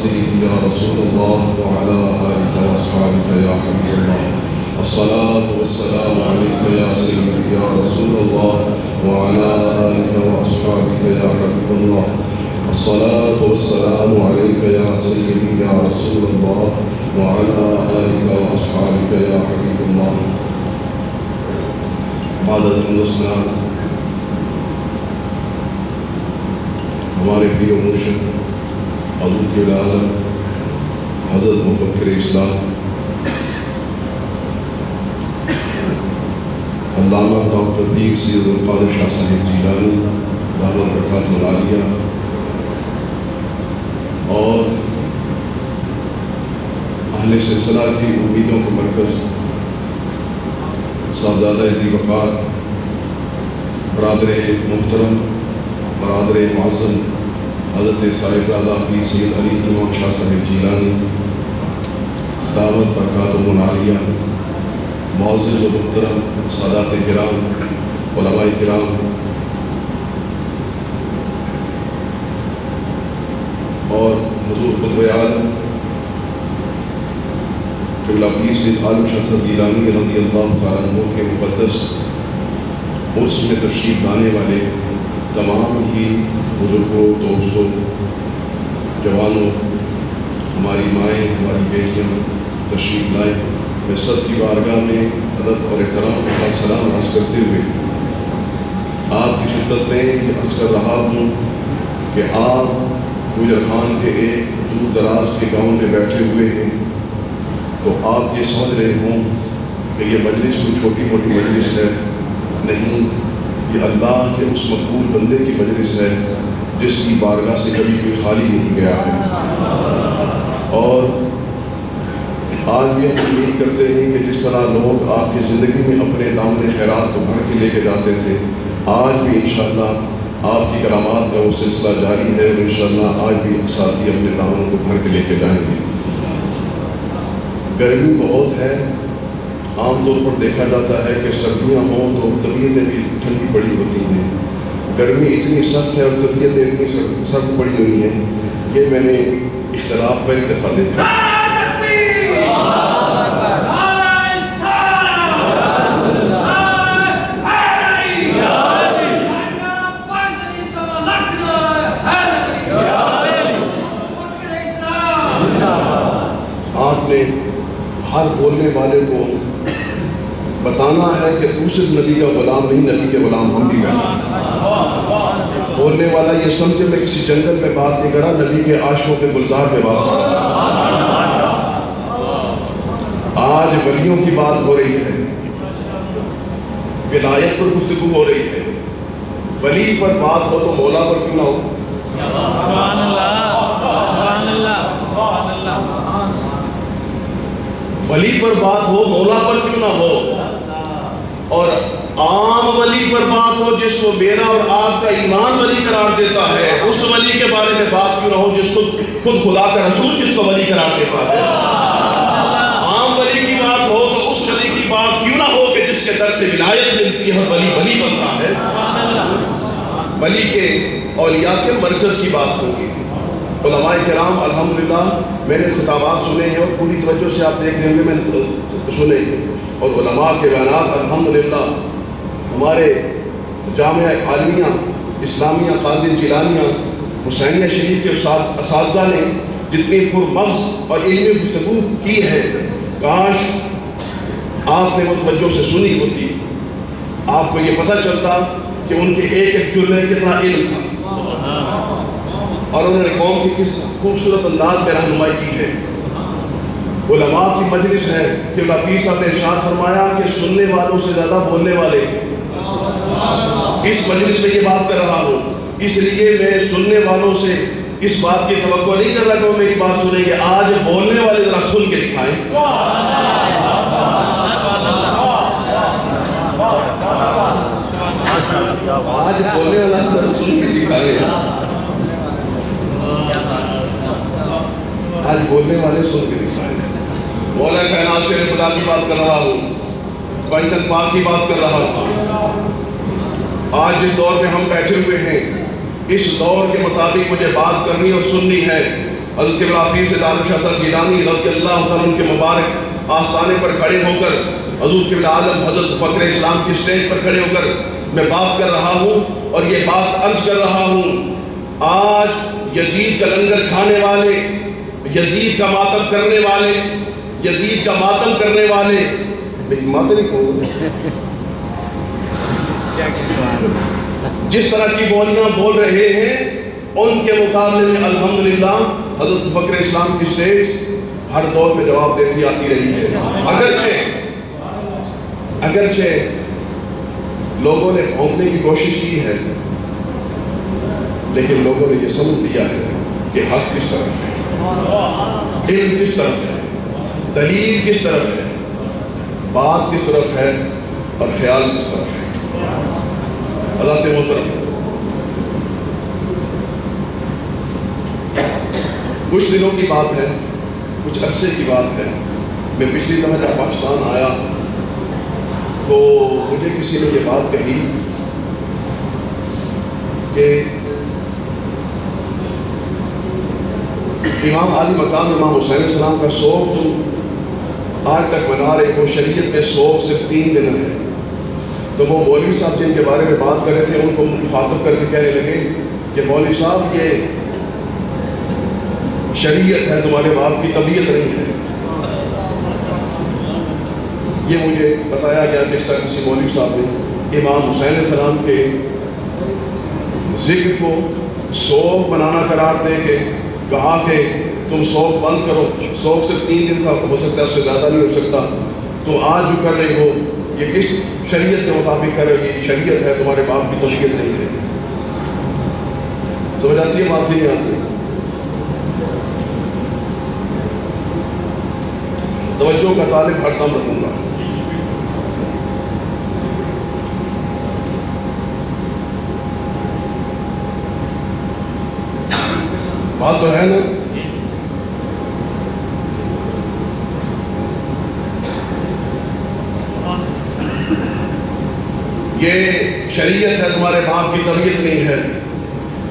سيدي يا رسول الله وعلى آلك وأصحابك يا حبيب الله. الصلاة والسلام عليك يا سيدي يا رسول الله وعلى آلك وأصحابك يا حبيب الله. الصلاة والسلام عليك يا سيدي يا رسول الله وعلى آلك وأصحابك يا حبيب الله. بعد الإسلام ہمارے پیر و مرشد حضور کے عالم حضرت مفکر اسلام علامہ ڈاکٹر پیر سید القادر شاہ صاحب جیلانی دامت برکاتہ العالیہ اور اہل سلسلہ کی امیدوں کے مرکز صاحبزادہ ذی وقار برادر محترم برادر معظم حضرت صاحبزادہ پیر سید علی امام شاہ صاحب جیلانی دعوت برکاتہ العالیہ، معزز و محترم سادات کرام، علماء کرام، اور حضور قطب عالم قبلہ پیر سید عالم شاہ صاحب جیلانی رضی اللہ تعالیٰ عنہ کے مقدس عرس میں تشریف لانے والے تمام ہی بزرگوں، دوستوں، جوانوں، ہماری مائیں، ہماری بیٹیاں تشریف لائیں، میں سب کی بارگاہ میں ادب اور احترام کے ساتھ سلام عرض کرتے ہوئے آپ کی خدمت میں یہ عرض کر رہا ہوں کہ آپ گجر خان کے ایک دور دراز کے گاؤں میں بیٹھے ہوئے ہیں، تو آپ یہ سمجھ رہے ہوں کہ یہ مجلس کوئی چھوٹی موٹی مجلس ہے، نہیں، یہ اللہ کے اس مقبول بندے کی مجلس ہے جس کی بارگاہ سے کبھی کوئی خالی نہیں گیا ہے۔ اور آج بھی ہم امید کرتے ہیں کہ جس طرح لوگ آپ کی زندگی میں اپنے دامن خیرات کو بھر کے لے کے جاتے تھے، آج بھی انشاءاللہ آپ کی کرامات کا وہ سلسلہ جاری ہے، اور انشاءاللہ آج بھی ساتھی اپنے دامنوں کو بھر کے لے کے جائیں گے۔ گرمی بہت ہے، عام طور پر دیکھا جاتا ہے کہ سردیاں ہوں تو طبیعتیں بھی ٹھنڈی پڑی ہوتی ہیں، گرمی اتنی سخت ہے اور طبیعتیں اتنی سخت پڑی ہوئی ہیں، یہ میں نے اختلاف پہلی دفعہ دیکھا۔ آپ نے ہر بولنے والے کو بتانا ہے کہ تو صرف نبی کا غلام نہیں، نبی کے غلام ہم بھی ہیں۔ بولنے والا یہ سمجھے میں کسی جنگل میں بات نہیں کرا، نبی کے عاشقوں کے گلزار میں بات کرا۔ آج ولیوں کی بات ہو رہی ہے، ولایت پر گفتگو ہو رہی ہے، ولی پر بات ہو تو مولا پر کیوں نہ ہو؟ ولی پر بات ہو مولا پر کیوں نہ ہو؟ اور عام ولی پر بات ہو جس کو میرا اور آپ کا ایمان ولی قرار دیتا ہے، اس ولی کے بارے میں بات کیوں نہ ہو جس کو خود خدا کا رسول جس کو ولی قرار دیتا ہے؟ عام ولی کی بات ہو تو اس ولی کی بات کیوں نہ ہو کہ جس کے در سے ولایت ملتی ہے، ولی ولی بنتا ہے۔ ولی کے اولیاء کے مرکز کی بات ہوگی۔ علماء کرام الحمدللہ میں نے خطابات سنے ہیں اور پوری توجہ سے آپ دیکھ رہے ہوں گے، میں نے سنے ہیں، اور علماء کے بیانات الحمدللہ ہمارے جامعہ عالمیہ اسلامیہ قادر جیلانیہ حسینیہ شریف کے اساتذہ نے جتنی پرمغز اور علمی گفتگو کی ہے، کاش آپ نے وہ توجہ سے سنی ہوتی، آپ کو یہ پتہ چلتا کہ ان کے ایک ایک جملے میں کتنا علم تھا، اور انہوں نے قوم کی کس خوبصورت انداز میں رہنمائی کی ہے۔ علماء کی مجلس ہے کہ پیر صاحب نے ارشاد فرمایا کہ سننے والوں سے زیادہ بولنے والے، اس مجلس میں یہ بات کر رہا ہوں، اس لیے میں سننے والوں سے اس بات کی توقع نہیں کر رہا کہ وہ میری بات سنیں گے، آج بولنے والے ذرا سن کے دکھائیں۔ آج بولنے والا ذرا سن کے دکھائیں، آج بولنے والے سن کے دکھائیں۔ مولا کائنات سے خدا کی بات کر رہا ہوں، بائتل پاک کی بات کر رہا ہوں۔ آج جس دور میں ہم بیٹھے ہوئے ہیں، اس دور کے مطابق مجھے بات کرنی اور سننی ہے۔ حضرت قبلہ پیر سید عالم شاہ صاحب گیلانی رضی اللہ تعالیٰ عنہ کے مبارک آستانے پر کھڑے ہو کر حضور قبلہ عالم حضرت فخر اسلام کی اسٹیج پر کھڑے ہو کر میں بات کر رہا ہوں اور یہ بات عرض کر رہا ہوں، آج یزید کا لنگر کھانے والے، یزید کا ماتم کرنے والے، یزید کا ماتم کرنے والے، ماتم کون جس طرح کی بولیاں بول رہے ہیں ان کے مقابلے میں الحمدللہ حضرت فخر اسلام کی اسٹیج ہر دور میں جواب دیتی آتی رہی ہے۔ اگرچہ لوگوں نے بھونکنے کی کوشش کی ہے، لیکن لوگوں نے یہ سمجھ لیا ہے کہ حق کس طرف ہے، علم کس طرف ہے، دلیل کس طرف ہے، بات کس طرف ہے اور خیال کس طرف ہے۔ اللہ سے محترم، کچھ دنوں کی بات ہے، کچھ عرصے کی بات ہے، میں پچھلی دفعہ جب پاکستان آیا تو مجھے کسی نے یہ بات کہی کہ امام عالی مقام امام حسین علیہ السلام کا سوگ تم آج تک منا رہے ہو، شریعت میں سوگ صرف 3 دن ہے۔ تو وہ مولوی صاحب جن کے بارے میں بات کر رہے تھے ان کو مخاطب کر کے کہنے لگے کہ مولوی صاحب یہ شریعت ہے، تمہارے باپ کی طبیعت نہیں ہے۔ یہ مجھے بتایا گیا کہ اس طرح کسی مولوی صاحب نے امام حسین علیہ السلام کے ذکر کو سوگ بنانا قرار دے کے کہا کہ تم سوگ بند کرو، سوگ صرف 3 دن کا ہو سکتا ہے، اس سے زیادہ نہیں ہو سکتا، تم آج جو کر رہے ہو یہ کس شریعت کے مطابق کر رہے ہو، یہ شریعت ہے، تمہارے باپ کی طبیعت نہیں ہے۔ سمجھ آتی ہے بات نہیں آتی؟ توجہ کا طالب ہر دم رکھوں گا۔ بات تو ہے نا؟ یہ شریعت ہے، تمہارے باپ کی طبیعت نہیں ہے۔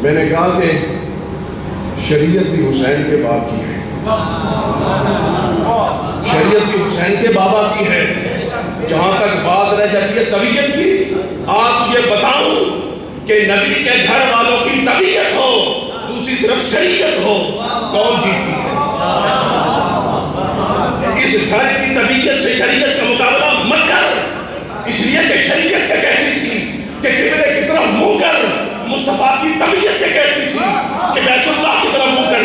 میں نے کہا کہ شریعت بھی حسین کے باپ کی ہے، شریعت بھی حسین کے بابا کی ہے۔ جہاں تک بات رہ جاتی ہے طبیعت کی، آپ یہ بتاؤں کہ نبی کے گھر والوں کی طبیعت ہو، دوسری طرف شریعت ہو، کون جیتتی ہے؟ اس گھر کی طبیعت سے شریعت کا مقابلہ مت کر، اس لیے کہ شریعت کے کہتی تھی کہ قبلے کی طرف منہ کر، مصطفیٰ کی طبیعت کے کہتی تھی کہ بیت اللہ کی طرف منہ کر۔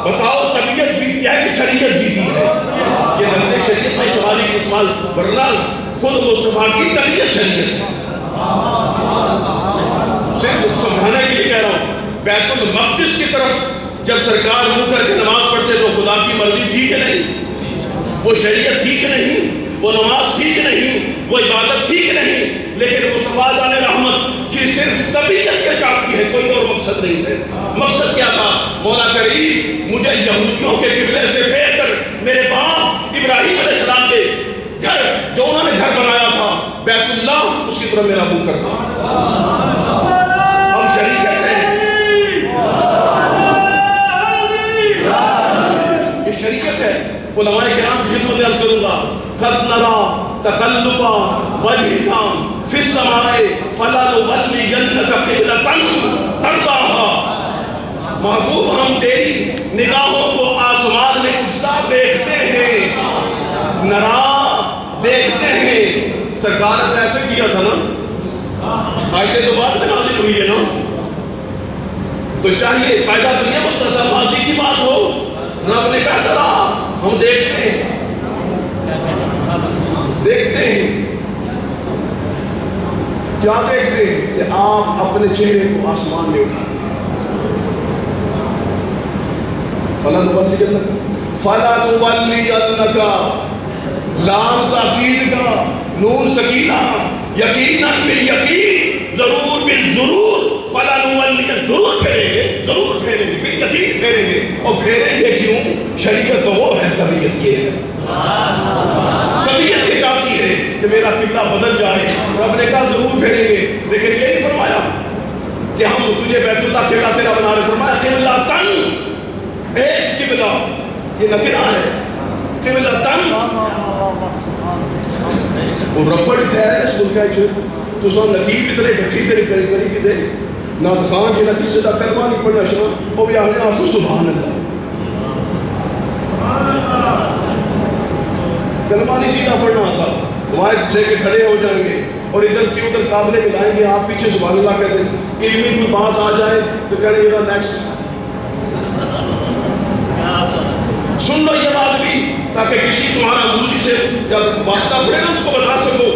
بتاؤ طبیعت جیتی ہے کہ شریعت جیتی ہے؟ یہ لفظ شریعت میں شمالی استعمال، ورنہ خود مصطفیٰ کی طبیعت شریعت ہے۔ صرف سمجھانے کے لیے کہہ رہا ہوں، بیت المقدس کی طرف جب سرکار منہ کر کے نماز پڑھتے تو خدا کی مرضی تھی کہ نہیں؟ وہ شریعت تھی کہ نہیں؟ وہ نماز تھی کہ نہیں؟ وہ عبادت تھی کہ نہیں؟ لیکن مصطفیٰ جان رحمت کی صرف طبیعت کے چاہتی ہے، کوئی اور مقصد نہیں ہے۔ مقصد کیا تھا؟ مولا کریم مجھے یہودیوں کے قبلے سے پھیر کر میرے باپ ابراہیم علیہ السلام کے گھر جو انہوں نے گھر بنایا تھا بیت اللہ، اس کی طرف میرا منہ کر دیا۔ اب شریعت ہے، یہ شریعت ہے۔ علماء کرام کی خدمت میں عرض کروں گا، قد نرى تقلبا وجهك في السماء فلنولينك قبلة ترضاها۔ محبوب ہم تیری نگاہوں کو آسمان میں اٹھتا دیکھتے ہیں، نرا دیکھتے ہیں۔ سرکار نے ایسے کیا تھا نا، آیتیں تو بعد میں نازل ہوئی ہے نا، تو چاہیے فائدہ تو یہ بنتا تھا ماضی کی بات ہو، رب نے کہا نرا ہم دیکھتے ہیں، دیکھتے ہیں۔ کیا دیکھتے ہیں؟ کہ آپ اپنے چہرے کو آسمان میں اٹھاتے ہیں۔ فَلَنُوَلِّيَنَّكَ لام تاکید کا، نون سکینہ، یقیناً بالیقین، ضرور بالضرور، فَلَنُوَلِّيَنَّكَ ضرور پھیریں گے، ضرور پھیریں گے، بالیقین پھیریں گے۔ اور پھیریں گے کیوں؟ شریعت تو وہ ہے، طبیعت یہ ہے۔ طبیعت یہ چاہتی ہے کہ میرا قبلہ بدل جائے، رب نے کہا ضرور پھیریں گے، لیکن یہ نہیں فرمایا کہ ہم تجھے بیت اللہ قبلہ تیرا بنا رہے، فرمایا قبلہ تن ایک قبلہ، یہ نکرہ ہے، قبلتن وہ رپڑ تھے اس ملکہ چھو تو سو نقیب اتنے گھٹی تیرے کری کری کی دے نات خان جی نہ کسی دا کلمہ نہیں پڑھنا شما وہ بھی آنے آسو سبحان اللہ کلمہ نہیں سیدھا پڑھنا آتا، وہاں لے کے کھڑے ہو جائیں گے اور ادھر کی ادھر قابلے ملائیں گے، آپ پیچھے سبحان اللہ کہتے ہیں، علمی کوئی بات آ جائے تو کہنے یہ رہا نیکسٹ سن لو یہ بات بھی تاکہ کسی تمہارا موزی سے جب واسطہ پڑے نا اس کو بتا سکو۔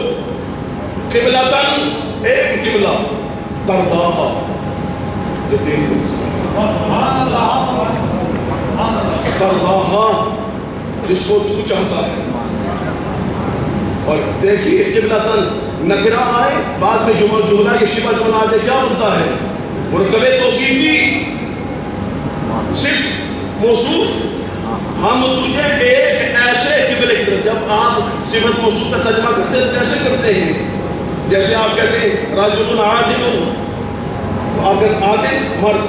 قبلتن ایک قبلہ ترداہا جو دین کو ترداہا جس کو تو چاہتا ہے۔ اور دیکھیے قبلتن نکرہ آئے بعد میں جملہ یہ شبہ جملہ آتے کیا بنتا ہے؟ مرکب توصیفی صرف موصوف ہم تجھے ایک ایسے قبلے کی طرف، جب آپ صفت موصوف کا ترجمہ کرتے ہیں کیسے کرتے ہیں؟ جیسے آپ کہتے ہیں رجل عادل، تو اگر عادل مرد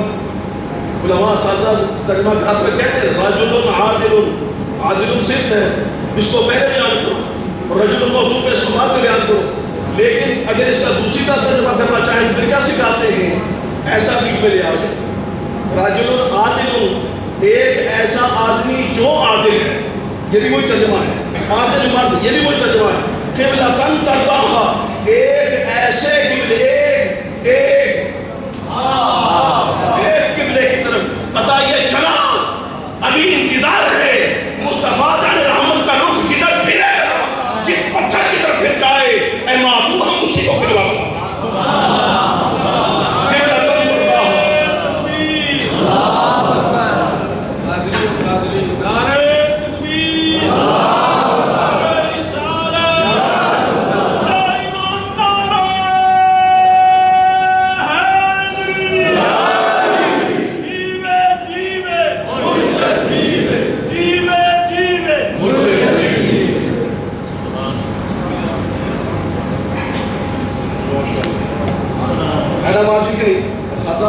علماء سادہ ترجمہ کرتے کہتے ہیں رجل عادل، عادل صفت ہے اس کو پہلے بیان کرو، رجل موصوف ہے اس کو بعد میں بیان کرو، لیکن اگر اس کا دوسری طرح ترجمہ کرنا چاہیں تو کیا سکھاتے ہیں؟ ایسا بیچ میں لے آؤ رجل عادل، ایک ایسا آدمی جو عادل ہے، یہ بھی وہی ترجمہ ہے، عادل مرد یہ بھی وہی ترجمہ ہے۔ قبلتن ترداہا ایک ایسے قبلے ایک قبلے کی طرف پتہ یہ چلا ابھی انتظار ہے مصطفیٰ جان رحمت کا رخ جدھر پھرے گا جس پتھر کی طرف پھر جائے اے معبود ہم اسی کو کھلوا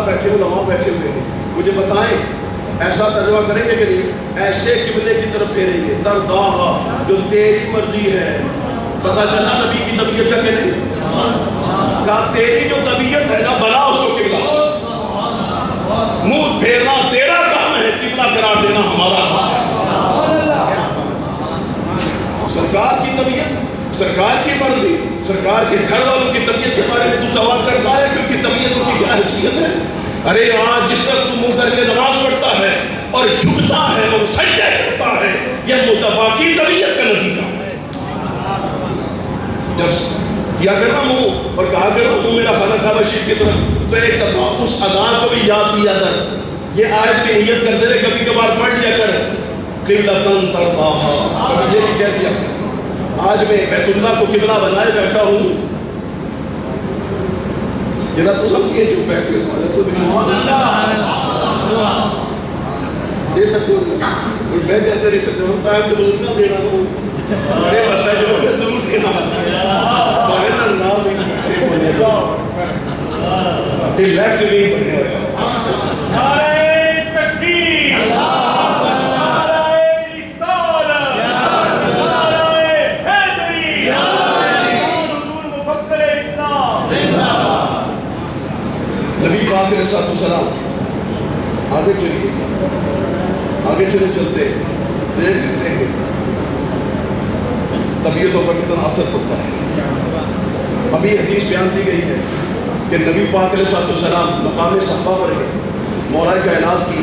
بیٹھے علماء بیٹھے ہوئے ہیں، مجھے بتائیں ایسا ترجمہ کریں گے کہ نہیں؟ ایسے قبلے کی طرف پھیریں گے ترداہا جو تیری مرضی ہے۔ پتہ چلا نبی کی طبیعت کا کہ نہیں؟ کہا تیری جو طبیعت ہے نا بنا اس کو قبلہ، منہ پھیرنا تیرا کام ہے، قبلہ قرار دینا ہمارا کام ہے۔ سرکار کی طبیعت، سرکار کی مرضی، سرکار کے گھر والوں کی طبیعت کے بارے میں تو سوال کرتا ہے کیونکہ طبیعت کی کیا حیثیت ہے؟ ارے آج جس طرح تو منہ کر کے نماز پڑھتا ہے اور جھکتا ہے اور سجدے کرتا ہے، یہ مصطفیٰ کی طبیعت کا نتیجہ ہے۔ جب کیا کرنا منہ اور کہا کرنا منہ میرا خانہ کعبہ شریف کی طرف، تو ایک دفعہ اس ادا کو بھی یاد کیا کر، یہ آیت میں نیت کرتے رہے کبھی کبھار پڑھ لیا کر قبلتن ترداہا، یہ بھی کہہ دیا کر۔ آج میں بیت اللہ کو قبلہ بنائے بیٹھا ہوں، جنہا تو سب کیے جو بیٹھے ہوں یہ تک اور میں کہتے رہی سکتے ہوں ٹائم تو ضرور نہ دینا ہوں میرے بسا جو ہے ضرور دینا بارے نہ نام نہیں بنے گا یہ لیفٹ نہیں بنے گا۔ نعرہ تکبیر، نعرہ رسالت، نعرہ حیدری، حضور مفکر اسلام۔ نبی پاک علیہ السلام آگے چلیے، آگے چلتے ہیں، دیکھ لیتے ہیں طبیعتوں پر کتنا اثر پڑتا ہے۔ ابھی حدیث بیان کی گئی ہے کہ نبی پاک علیہ السلام مقام صحابہ پر ہے، مولا کائنات کی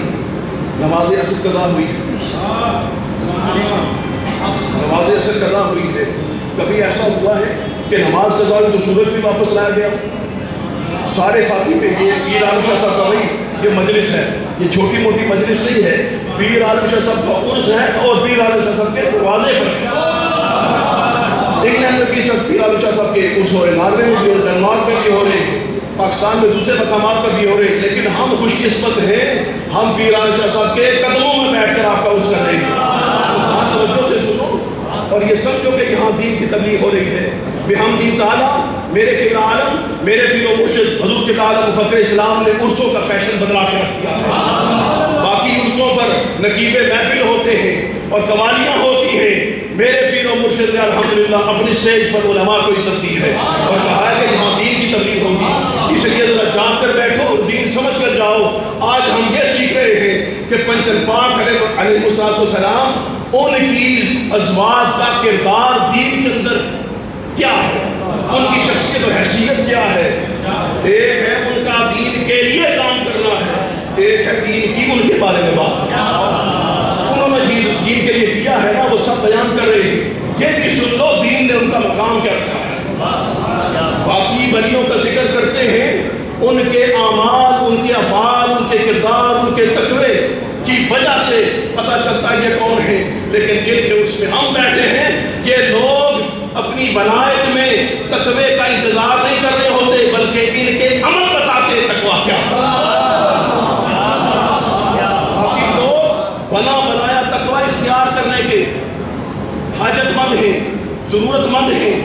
نماز عصر قضا ہوئی ہے، نماز عصر قضا ہوئی ہے۔ کبھی ایسا ہوا ہے کہ نماز قضا ہوئی تو سورج بھی واپس لایا گیا؟ سارے ساتھی پہ یہ پیر عالم شاہ صاحب کا بھائی یہ مجلس ہے، یہ چھوٹی موٹی مجلس نہیں ہے، پیر عالم شاہ صاحب کا عرس ہے اور پیر عالم شاہ صاحب کے دروازے پر ہے۔ انگلینڈ میں بھی سب پیر عالم شاہ صاحب کے عرس ہو رہے، ناروے میں بھی ہو رہے، ڈنمارک میں بھی ہو رہے، پاکستان میں دوسرے مقامات پر بھی ہو رہے، لیکن ہم خوش قسمت ہیں ہم پیر عالم شاہ صاحب کے قدموں میں بیٹھ کر آپ کا عرس کر رہے ہیں۔ آپ توجہ سے سنو اور یہ سمجھو کہ یہاں دین کی تبلیغ ہو رہی ہے۔ بحمد تعالیٰ میرے قبلہ عالم، میرے پیر و مرشد حضور قبلہ عالم مفکر اسلام نے عرسوں کا فیشن بدلا کے رکھ دیا ہے۔ باقی عرسوں پر پر نقیب محفل ہوتے ہیں اور قوالیاں ہوتی ہیں، میرے پیر و مرشد نے الحمدللہ اپنی اسٹیج پر علماء کو عزت دی ہے اور کہا ہے کہ یہاں دین کی تبلیغ ہوگی، اس لیے ذرا جان کر بیٹھو اور دین سمجھ کر جاؤ۔ آج ہم یہ سیکھ رہے ہیں کہ پنجتن پاک علیہ السلام ان کی ازواج کا کردار دین کے اندر کیا ہے، ان کی شخصیت و حیثیت کیا ہے۔ ایک ہے ان کا دین کے لیے کام کرنا ہے، ایک ہے دین کی ان کے بارے میں بات کرنا۔ انہوں نے دین کے لیے کیا ہے نا، وہ سب بیان کر رہے ہیں، یہ بھی سن لو دین نے ان کا مقام کیا رکھا ہے۔ باقی ولیوں کا ذکر کرتے ہیں، ان کے اعمال، ان کے افعال، ان کے کردار، ان کے تقوی کی وجہ سے پتہ چلتا ہے یہ کون ہے، لیکن جن کے اس میں ہم بیٹھے ہیں یہ لوگ اپنی ولایت میں تقوی کا انتظار نہیں کر رہے ہوتے، بلکہ ان کے عمل بتاتے ہیں تقوی کیا ہے۔ باقی لوگ بنا بنایا تقوی اختیار کرنے کے حاجت مند ہیں، ضرورت مند ہیں،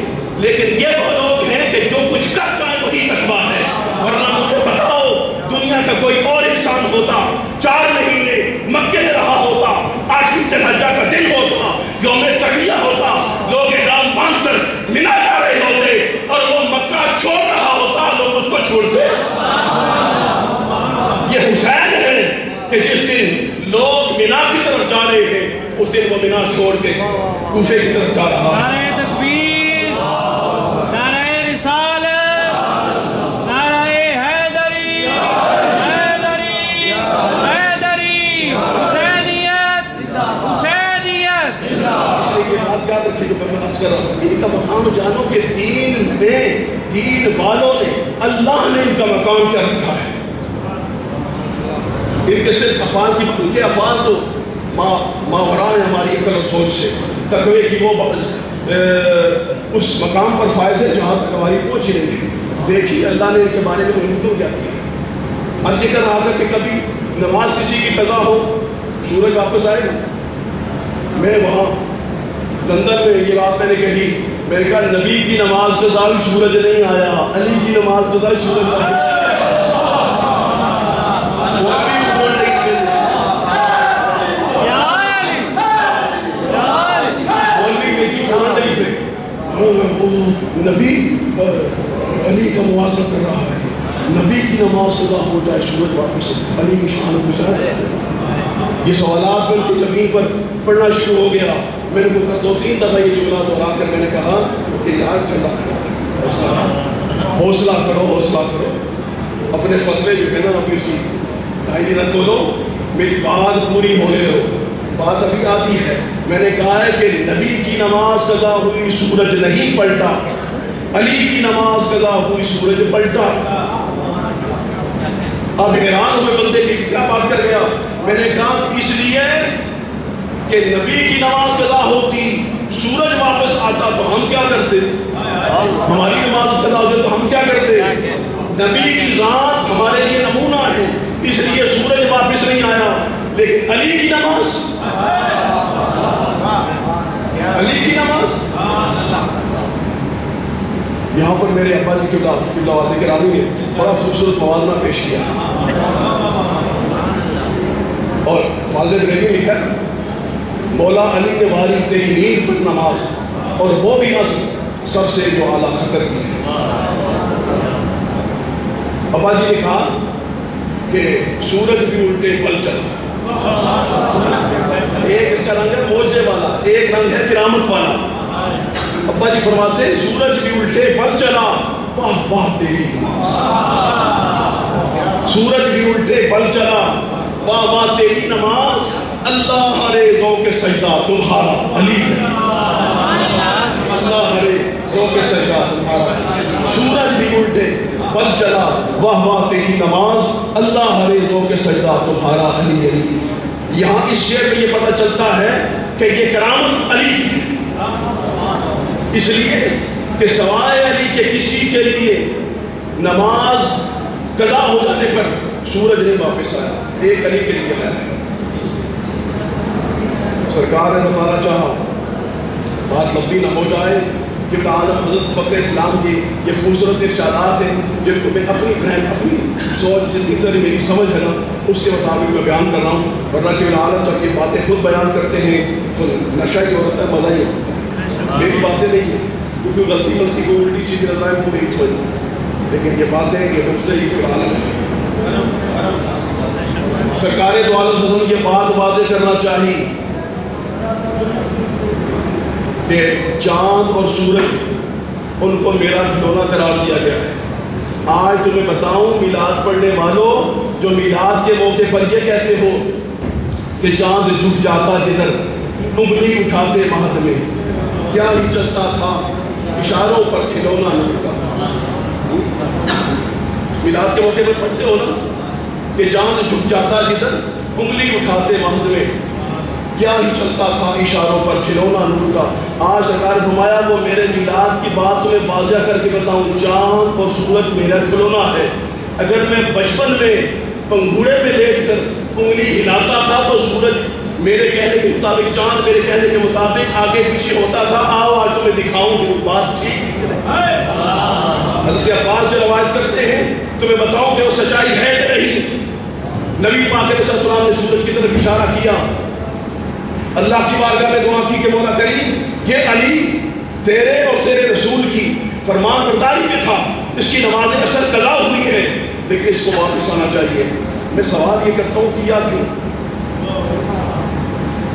لیکن یہ وہ لوگ ہیں کہ جو کچھ کرتا ہے وہی تقوی ہے۔ ورنہ مجھے بتاؤ دنیا کا کوئی اور انسان ہوتا 4 مہینے مکے میں رہا ہوتا، 8ویں ذی الحجہ کا دن ہوتا، یوم تقویہ ہوتا، لوگ احرام باندھ کر منا جا رہے ہوتے اور وہ مکہ چھوڑ رہا ہوتا، لوگ اس کو چھوڑتے۔ یہ حسین ہے کہ جس دن لوگ منا کی طرف جا رہے ہیں اس دن وہ منا چھوڑ کے کوفے کی طرف جا رہا ہے۔ نعرہ تکبیر، نعرہ رسالت، نعرہ حیدری، حیدری، حیدری، حسینیت، حسینیت۔ اس لیے یہ بات یاد رکھیے جو میں عرض کر رہا ہوں، ان کا مقام جانو کہ دین میں، دین والوں نے، اللہ نے ان کا مقام کیا رکھا ہے۔ ان کے صرف افعال کی، ان کے افعال تو ماورا ہے ہماری عقل اور سوچ سے، تقوی کی وہ اس مقام پر فائز ہے جہاں تک ہماری پہنچ ہی نہیں ہے۔ دیکھیے اللہ نے ان کے بارے میں حکم کیا دیا۔ عرض کر رہا تھا کہ کبھی نماز کسی کی قضا ہو، سورج واپس آئے گا۔ میں وہاں لندن میں یہ بات میں نے کہی، میں نے کہا نبی کی نماز قضا ہوئی سورج نہیں آیا، علی کی نماز قضا ہوئی سورج واپس آیا۔ نبی علی کا موازنہ کر رہا ہے، نبی کی نماز قضا ہو جائے سورج واپس علی کی شان گزار۔ یہ سوالات میں ان کی زمین پر پڑھنا شروع ہو گیا۔ میں نے کہا 2-3 دفعہ یہ جملہ دہرا کر میں نے کہا کہ یار چلا حوصلہ کرو، حوصلہ کرو، اپنے فتوے جو ہے نا ابھی اس کی ڈائری نہ کھولو، میری بات پوری ہونے دو، بات ابھی آتی ہے۔ میں نے کہا ہے کہ نبی کی نماز قضا ہوئی سورج نہیں پلٹا، علی کی نماز قضا ہوئی سورج پلٹا۔ اب حیران ہوئے بندے کی کیا بات کر گیا؟ میں نے کہا اس لیے کہ نبی کی نماز قضا ہوتی، سورج واپس آتا تو ہم کیا کرتے؟ ہماری نماز قضا ہوتی تو ہم کیا کرتے؟ نبی کی ذات ہمارے لیے نمونہ ہے، اس لیے سورج واپس نہیں آیا، لیکن علی کی نماز، علی کی نماز۔ یہاں پر میرے ابا جی قبلہ والد گرامی نے بڑا خوبصورت موازنہ پیش کیا اور فاضل بریلوی نے لکھا مولا علی نے واری تیری نیند پر نماز، اور وہ بھی اصل سب سے جو اعلیٰ خطر کی ہے۔ ابا جی نے کہا کہ سورج بھی الٹے پل چلا، ایک اس کا رنگ ہے موجے والا، ایک رنگ ہے کرامت والا۔ ابا جی فرماتے ہیں سورج بھی الٹے پل چلا، واہ واہ تیری نماز، سورج بھی الٹے پل چلا، واہ واہ تیری نماز، اللہ ہرے ذوق سجدہ تمہارا علی ہے، اللہ ہرے ذوق سجدہ تمہارا۔ سورج بھی الٹے پل چلا، واہ واہ تیری نماز، اللہ ہرے ذوق سجدہ تمہارا علی علی۔ یہاں اس شعر میں یہ پتہ چلتا ہے کہ یہ کرامت علی کی ہے، اس لیے کہ سوائے علی کے کسی کے لیے نماز قضا ہو جانے پر سورج نہیں واپس آیا، ایک علی کے لیے ہے۔ سرکار نے بتانا چاہا، بات لمبی نہ ہو جائے، کہ عالم حضرت فخر اسلام کی یہ خوبصورت ارشادات ہیں جن کو میں اپنی فہم اپنی سوچ جتنی ساری میری سمجھ ہے نا اس کے مطابق میں بیان کر رہا ہوں، ورنہ کہ عالم جب یہ باتیں خود بیان کرتے ہیں تو نشہ ہی ہوتا ہے، مزہ ہی ہوتا ہے، میری باتیں نہیں ہیں کیونکہ غلطی غلطی کو الٹی چیز کرتا ہے وہ نہیں سمجھ، لیکن یہ باتیں یہ مختلف کہ عالم سرکار دو عالم سے یہ بات واضح کرنا چاہیے کہ چاند اور سورج ان کو میرا کھلونا قرار دیا گیا ہے۔ آج تمہیں بتاؤں میلاد پڑھنے والوں جو میلاد کے موقع پر یہ کہتے ہو کہ چاند جھک جاتا جدھر انگلی اٹھاتے مہد میں، کیا ہی چلتا تھا اشاروں پر کھلونا نہیں کا۔ میلاد کے موقع پر پڑھتے ہو نا کہ چاند جھک جاتا جدھر انگلی اٹھاتے مہد میں، کیا ہی چلتا تھا اشاروں پر کھلونا نور کا۔ آج سرکار فرمایا وہ میرے میلاد کی بات تمہیں واضح کر کے بتاؤں، چاند اور سورج میرا کھلونا ہے۔ اگر میں بچپن میں پنگھوڑے میں لیٹ کر انگلی ہلاتا تھا تو سورج میرے کہنے کے مطابق، چاند میرے کہنے کے مطابق آگے پیچھے ہوتا تھا۔ آؤ آج تمہیں دکھاؤں کہ وہ بات ٹھیک ہے۔ حضرت عباس جو روایت کرتے ہیں تمہیں بتاؤں کہ وہ سچائی ہے کہ نہیں۔ نبی پاک علیہ السلام نے سورج کی طرف اشارہ کیا، اللہ کی بارگاہ میں دعا کی کہ مولا کریم یہ علی تیرے اور تیرے رسول کی فرمان برداری میں تھا، اس کی نماز عصر قضا ہوئی ہے لیکن اس کو واپس آنا چاہیے۔ میں سوال یہ کرتا ہوں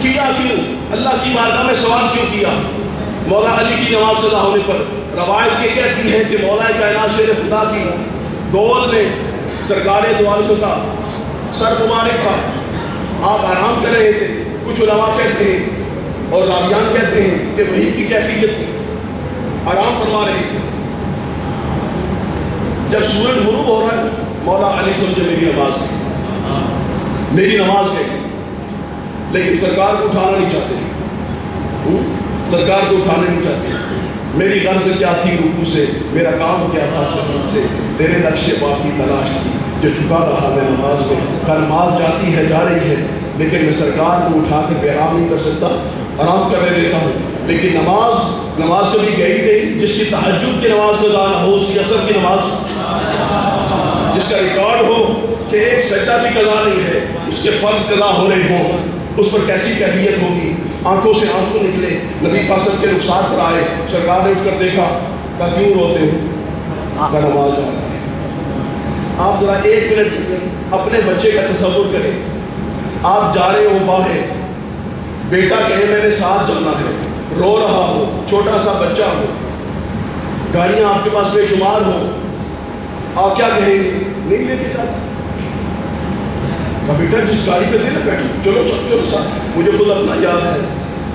کیا کیوں اللہ کی بارگاہ میں سوال کیوں کیا؟ مولا علی کی نماز قضا ہونے پر روایت یہ کہتی ہے کہ مولا کائنات شیر خدا کی گود میں سرکار دو عالم کا سر مبارک تھا، آپ آرام کر رہے تھے۔ کچھ علماء کہتے ہیں اور راویان کہتے ہیں کہ وہی کی کیفیت تھی، آرام فرما رہے تھے۔ جب سورج غروب ہو رہا ہے مولا علی سمجھے میری نماز گئی، لیکن سرکار کو اٹھانا نہیں چاہتے، سرکار کو اٹھانا نہیں چاہتے۔ میری غرض کیا تھی رکوع سے، میرا کام کیا تھا سجود سے، تیرے نقش پاک کی تلاش تھی جو جھکا رہا میں نماز میں۔ کل نماز جاتی ہے جا رہی ہے لیکن میں سرکار کو اٹھا کر بے آرام نہیں کر سکتا، آرام کرنے دیتا ہوں۔ لیکن نماز کبھی گئی جس کی تہجد کی نماز قضا نہ ہو، اس کی عصر کی نماز جس کا ریکارڈ ہو کہ ایک سجدہ بھی قضا نہیں ہے، اس کے فرض قضا ہو رہے ہوں، اس پر کیسی کیفیت ہوگی۔ آنکھوں سے آنسو نکلے، نبی پاک کے رخسار پر آئے، سرکار نے اٹھ کر دیکھا، کہا کیوں روتے ہو؟ کہا نماز جا رہا ہے۔ آپ ذرا ایک منٹ اپنے بچے کا تصور کریں، آپ جا رہے ہو باہر، بیٹا کہے میں نے ساتھ جانا ہے، رو رہا ہو، چھوٹا سا بچہ ہو، گاڑیاں آپ کے پاس بے شمار ہو، آپ کیا کہیں گے؟ نہیں لے کے جاتا، بیٹا جس گاڑی پہ دے نا بیٹھو، چلو ساتھ۔ مجھے خود اپنا یاد ہے،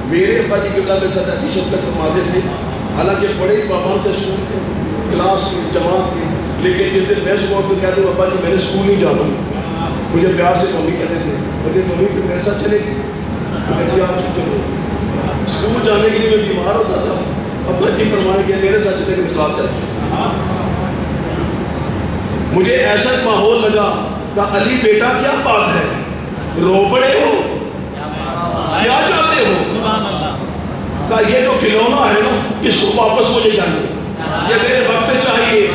میرے ابا جی قبلہ میرے ساتھ ایسی شفقت فرماتے تھے، حالانکہ بڑے ہی پابند تھے اسکول کے، کلاس کے، جماعت کے، لیکن جس دن میں صبح کو کہتے ابا جی میں نے اسکول نہیں جانا، مجھے پیار سے ممی کہتے تھے، ممی تو میرے ساتھ چلے گی؟ جی آپ چلو۔ اسکول جانے کے لیے میں بیمار ہوتا تھا، ابا جی فرمانے کے میرے ساتھ چلے میرے ساتھ چلے۔ مجھے ایسا ماحول لگا کہ علی بیٹا کیا بات ہے، رو پڑے ہو، کیا چاہتے ہو؟ کہا یہ جو کھلونا ہے نا اس کو واپس مجھے چاہیے، یہ میرے وقت چاہیے۔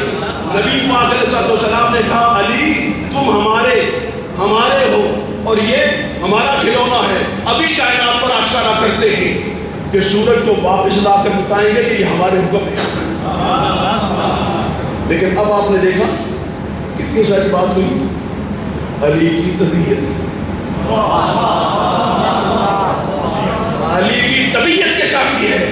نبی پاک علیہ السلام نے کہا علی تم ہمارے ہو اور یہ ہمارا کھلونا ہے۔ ابھی کائنات پر آشکارا کرتے ہیں کہ سورج کو واپس لا کر بتائیں گے کہ یہ ہمارے حکم ہے۔ لیکن اب آپ نے دیکھا کتنی ساری بات ہوئی، علی کی طبیعت، علی کی طبیعت کیا چاہتی ہے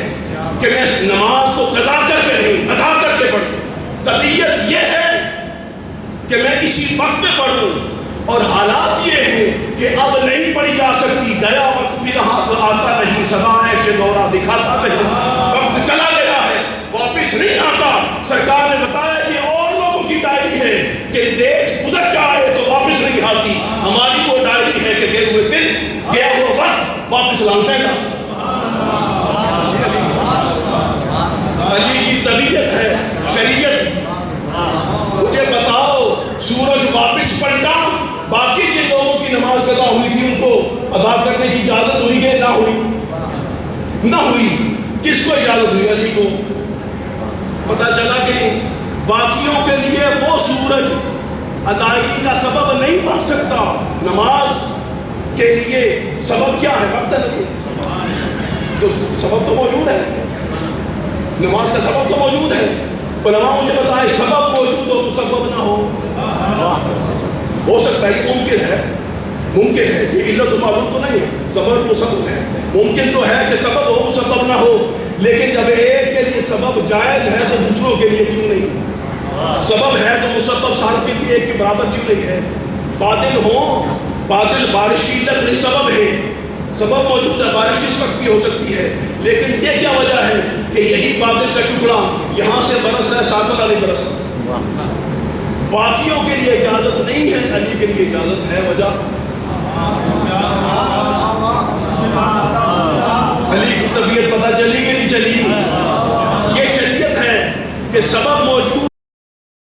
کہ میں نماز کو قضا کر کے نہیں ادا کر کے پڑھوں۔ طبیعت یہ ہے کہ میں اسی وقت میں پڑھوں، اور حالات یہ ہیں کہ اب نہیں پڑھی جا سکتی، گیا وقت پھر ہاتھ آتا نہیں، سدائے سے دورہ دکھاتا نہیں، وقت چلا گیا ہے واپس نہیں آتا۔ سرکار نے بتایا کہ اور لوگوں کی ڈائری ہے کہ ڈیٹ گزر جائے تو واپس نہیں آتی، ہماری وہ ڈائری ہے کہ گئے ہوئے دن گیا ہوا وقت واپس لانا گا۔ علی کی طبیعت ہے شریعت۔ مجھے بتاؤ سورج واپس پلٹا، باقی جن لوگوں کی نماز قضا ہوئی تھی ان کو ادا کرنے کی اجازت ہوئی کہ نہ ہوئی؟ نہ ہوئی۔ کس کو اجازت ہوئی؟ علی کو۔ پتہ چلا کہ نہیں؟ باقیوں کے لیے وہ سورج ادائیگی کا سبب نہیں بن سکتا، نماز کے لیے سبب کیا ہے؟ وقت لگے تو سبب تو موجود ہے، نماز کا سبب تو موجود ہے۔ علماء مجھے بتائے سبب موجود ہو مسبب نہ ہو سکتا ہے، یہ ممکن ہے، ممکن ہے، یہ علت و معلوم تو نہیں ہے، سبب مسبب ہے، ممکن تو ہے کہ سبب ہو مسبب نہ ہو، لیکن جب ایک کے لیے سبب جائز ہے تو دوسروں کے لیے کیوں نہیں؟ سبب ہے تو مسبب سارے کے لیے ایک کے برابر کیوں نہیں ہے؟ بادل ہوں، بادل بارش کی علت نہیں سبب ہے، سبب موجود ہے، بارش کس وقت بھی ہو سکتی ہے، لیکن یہ کیا وجہ ہے کہ یہی بادل کا ٹکڑا یہاں سے برس رہا ہے، ساتھ نہیں برس رہا۔ باقیوں کے لیے اجازت نہیں ہے، علی کے لیے اجازت ہے، وجہ علی کی طبیعت پتہ چلی کہ نہیں چلی؟ یہ شریعت ہے کہ سبب موجود